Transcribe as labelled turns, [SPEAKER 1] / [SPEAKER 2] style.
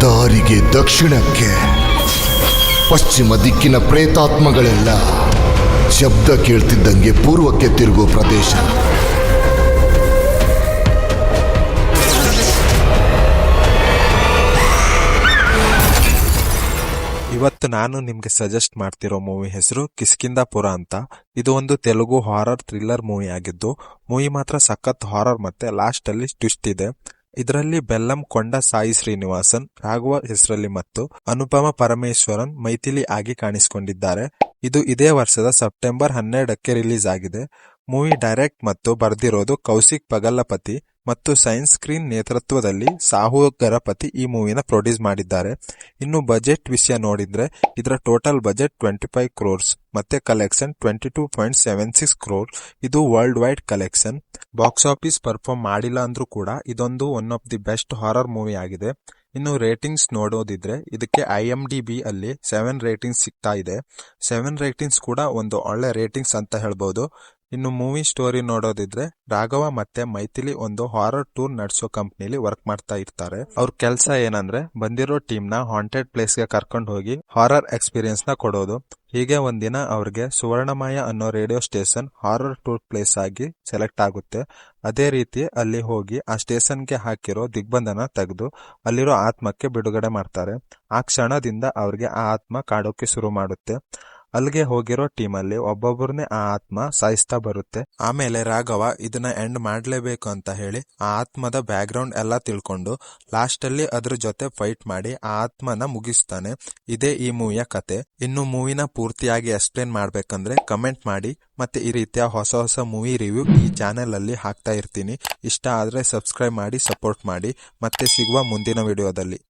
[SPEAKER 1] ದಾರಿಗೆ ದಕ್ಷಿಣಕ್ಕೆ ಪಶ್ಚಿಮ ದಿಕ್ಕಿನ ಪ್ರೇತಾತ್ಮಗಳೆಲ್ಲ ಶಬ್ದ ಕೇಳ್ತಿದ್ದಂಗೆ ಪೂರ್ವಕ್ಕೆ ತಿರುಗೋ ಪ್ರದೇಶ.
[SPEAKER 2] ಇವತ್ತು ನಾನು ನಿಮ್ಗೆ ಸಜೆಸ್ಟ್ ಮಾಡ್ತಿರೋ ಮೂವಿ ಹೆಸರು ಕಿಷ್ಕಿಂಧಾಪುರ ಅಂತ. ಇದು ಒಂದು ತೆಲುಗು ಹಾರರ್ ಥ್ರಿಲ್ಲರ್ ಮೂವಿ ಆಗಿದ್ದು, ಮೂವಿ ಮಾತ್ರ ಸಖತ್ ಹಾರರ್ ಮತ್ತೆ ಲಾಸ್ಟ್ ಅಲ್ಲಿ ಟ್ವಿಸ್ಟ್ ಇದೆ. ಇದರಲ್ಲಿ ಬೆಲ್ಲಂ ಕೊಂಡ ಸಾಯಿ ಶ್ರೀನಿವಾಸನ್, ರಾಘವ ಹೆಸರಲ್ಲಿ ಮತ್ತು ಅನುಪಮ ಪರಮೇಶ್ವರನ್ ಮೈಥಿಲಿ ಆಗಿ ಕಾಣಿಸಿಕೊಂಡಿದ್ದಾರೆ. ಇದು ಇದೇ ವರ್ಷದ ಸೆಪ್ಟೆಂಬರ್ 12ಕ್ಕೆ ರಿಲೀಸ್ ಆಗಿದೆ. ಮೂವಿ ಡೈರೆಕ್ಟ್ ಮತ್ತು ಬರ್ದಿರೋದು ಕೌಶಿಕ್ ಪಗಲ್ಲಪತಿ ಮತ್ತು ಸೈನ್ಸ್ ಸ್ಕ್ರೀನ್ ನೇತೃತ್ವದಲ್ಲಿ ಸಾಹು ಗರಪತಿ ಈ ಮೂವಿನ ಪ್ರೊಡ್ಯೂಸ್ ಮಾಡಿದ್ದಾರೆ. ಇನ್ನು ಬಜೆಟ್ ವಿಷಯ ನೋಡಿದ್ರೆ ಇದರ ಟೋಟಲ್ ಬಜೆಟ್ 25 ಕ್ರೋರ್ಸ್ ಮತ್ತೆ ಕಲೆಕ್ಷನ್ 22.76 ಕ್ರೋರ್. ಇದು world wide collection. Box office perform ಮಾಡಿಲ್ಲ ಅಂದ್ರೂ ಕೂಡ ಇದೊಂದು one of the best horror movie ಆಗಿದೆ. ಇನ್ನು ರೇಟಿಂಗ್ಸ್ ನೋಡೋದಿದ್ರೆ ಇದಕ್ಕೆ IMDb ಅಲ್ಲಿ 7 ರೇಟಿಂಗ್ಸ್ ಸಿಗ್ತಾ ಇದೆ. 7 ರೇಟಿಂಗ್ಸ್ ಕೂಡ ಒಂದು ಒಳ್ಳೆ ರೇಟಿಂಗ್ಸ್ ಅಂತ ಹೇಳ್ಬಹುದು. ಇನ್ನು ಮೂವಿ ಸ್ಟೋರಿ ನೋಡೋದಿದ್ರೆ ರಾಘವ ಮತ್ತೆ ಮೈಥಿಲಿ ಒಂದು ಹಾರರ್ ಟೂರ್ ನಡೆಸೋ ಕಂಪ್ನಿಲಿ ವರ್ಕ್ ಮಾಡ್ತಾ ಇರ್ತಾರೆ. ಅವ್ರ ಕೆಲಸ ಏನಂದ್ರೆ ಬಂದಿರೋ ಟೀಮ್ ನ ಹಾಂಟೆಡ್ ಪ್ಲೇಸ್ ಗೆ ಕರ್ಕೊಂಡು ಹೋಗಿ ಹಾರರ್ ಎಕ್ಸ್ಪೀರಿಯನ್ಸ್ ನ ಕೊಡೋದು. ಹೀಗೆ ಒಂದಿನ ಅವ್ರಿಗೆ ಸುವರ್ಣಮಯ ಅನ್ನೋ radio station horror tour place ಆಗಿ ಸೆಲೆಕ್ಟ್ ಆಗುತ್ತೆ. ಅದೇ ರೀತಿ ಅಲ್ಲಿ ಹೋಗಿ ಆ ಸ್ಟೇಷನ್ಗೆ ಹಾಕಿರೋ ದಿಗ್ಬಂಧನ ತೆಗೆದು ಅಲ್ಲಿರೋ ಆತ್ಮಕ್ಕೆ ಬಿಡುಗಡೆ ಮಾಡ್ತಾರೆ. ಆ ಕ್ಷಣದಿಂದ ಅವ್ರಿಗೆ ಆ ಆತ್ಮ ಕಾಡೋಕೆ ಶುರು ಮಾಡುತ್ತೆ. ಅಲ್ಲಿಗೆ ಹೋಗಿರೋ ಟೀಮಲ್ಲಿ ಒಬ್ಬೊಬ್ಬರನ್ನೇ ಆ ಆತ್ಮ ಸಾಯಿಸ್ತಾ ಬರುತ್ತೆ. ಆಮೇಲೆ ರಾಘವ ಇದನ್ನ ಎಂಡ್ ಮಾಡ್ಲೇಬೇಕು ಅಂತ ಹೇಳಿ ಆ ಆತ್ಮದ ಬ್ಯಾಕ್ ಗ್ರೌಂಡ್ ಎಲ್ಲ ತಿಳ್ಕೊಂಡು ಲಾಸ್ಟ್ ಅಲ್ಲಿ ಅದ್ರ ಜೊತೆ ಫೈಟ್ ಮಾಡಿ ಆ ಆತ್ಮನ ಮುಗಿಸ್ತಾನೆ. ಇದೇ ಈ ಮೂವಿಯ ಕತೆ. ಇನ್ನು ಮೂವಿನ ಪೂರ್ತಿಯಾಗಿ ಎಕ್ಸ್ಪ್ಲೇನ್ ಮಾಡ್ಬೇಕಂದ್ರೆ ಕಮೆಂಟ್ ಮಾಡಿ. ಮತ್ತೆ ಈ ರೀತಿಯ ಹೊಸ ಹೊಸ ಮೂವಿ ರಿವ್ಯೂ ಈ ಚಾನೆಲ್ ಅಲ್ಲಿ ಹಾಕ್ತಾ ಇರ್ತೀನಿ. ಇಷ್ಟ ಆದ್ರೆ ಸಬ್ಸ್ಕ್ರೈಬ್ ಮಾಡಿ ಸಪೋರ್ಟ್ ಮಾಡಿ. ಮತ್ತೆ ಸಿಗುವ ಮುಂದಿನ ವಿಡಿಯೋದಲ್ಲಿ.